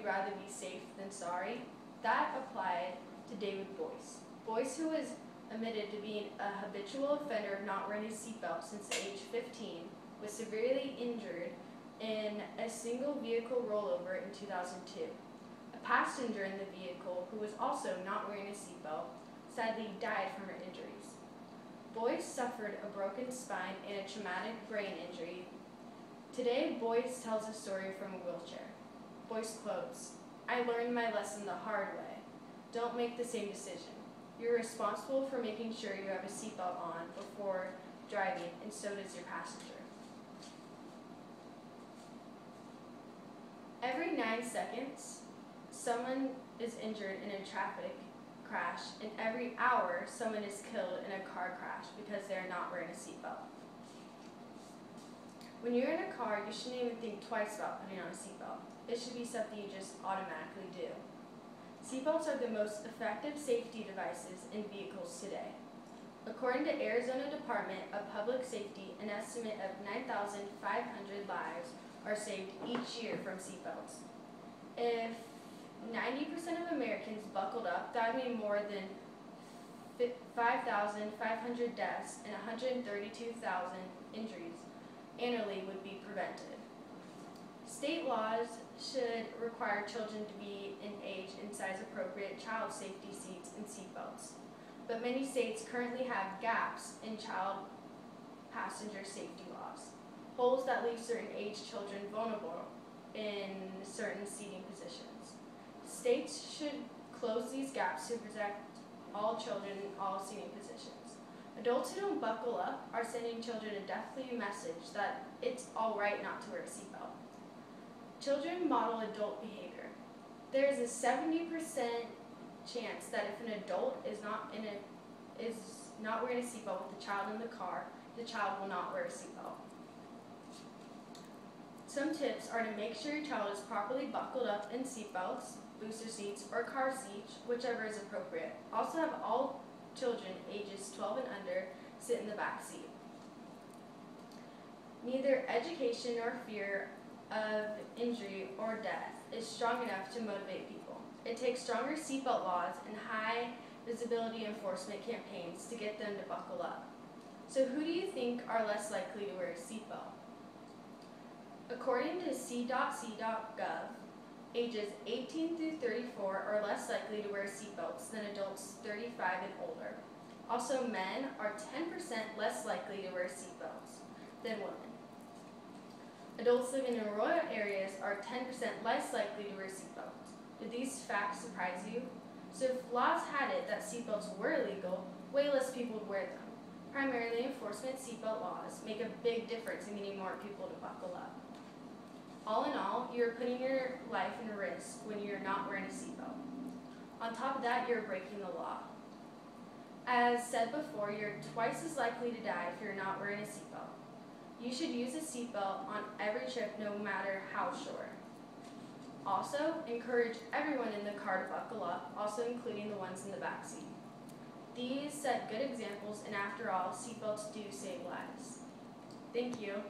we'd rather be safe than sorry, that applied to David Boyce. Boyce, who was admitted to being a habitual offender of not wearing his seatbelt since age 15, was severely injured in a single vehicle rollover in 2002. A passenger in the vehicle, who was also not wearing a seatbelt, sadly died from her injuries. Boyce suffered a broken spine and a traumatic brain injury. Today, Boyce tells a story from a wheelchair. Boyce quotes, "I learned my lesson the hard way. Don't make the same decision. You're responsible for making sure you have a seatbelt on before driving, and so does your passenger." Every 9 seconds, someone is injured in a traffic crash, and every hour, someone is killed in a car crash because they are not wearing a seatbelt. When you're in a car, you shouldn't even think twice about putting on a seatbelt. It should be something you just automatically do. Seatbelts are the most effective safety devices in vehicles today. According to Arizona Department of Public Safety, an estimate of 9,500 lives are saved each year from seatbelts. If 90% of Americans buckled up, that would mean more than 5,500 deaths and 132,000 injuries annually would be prevented. State laws should require children to be in age and size appropriate child safety seats and seatbelts, but many states currently have gaps in child passenger safety laws, holes that leave certain age children vulnerable in certain seating positions. States should close these gaps to protect all children in all seating positions. Adults who don't buckle up are sending children a deathly message that it's all right not to wear a seatbelt. Children model adult behavior. There is a 70% chance that if an adult is not wearing a seatbelt with the child in the car, the child will not wear a seatbelt. Some tips are to make sure your child is properly buckled up in seatbelts, booster seats, or car seats, whichever is appropriate. Also have all children ages 12 and under sit in the back seat. Neither education nor fear of injury or death is strong enough to motivate people. It takes stronger seatbelt laws and high visibility enforcement campaigns to get them to buckle up. So who do you think are less likely to wear a seatbelt? According to c.c.gov, ages 18 through 34 are less likely to wear seatbelts than adults 35 and older. Also, men are 10% less likely to wear seatbelts than women. Adults living in rural areas are 10% less likely to wear seatbelts. Do these facts surprise you? So if laws had it that seatbelts were illegal, way less people would wear them. Primarily, enforcement seatbelt laws make a big difference in getting more people to buckle up. All in all, you're putting your life in risk when you're not wearing a seatbelt. On top of that, you're breaking the law. As said before, you're twice as likely to die if you're not wearing a seatbelt. You should use a seatbelt on every trip, no matter how short. Also, encourage everyone in the car to buckle up, also including the ones in the back seat. These set good examples, and after all, seatbelts do save lives. Thank you.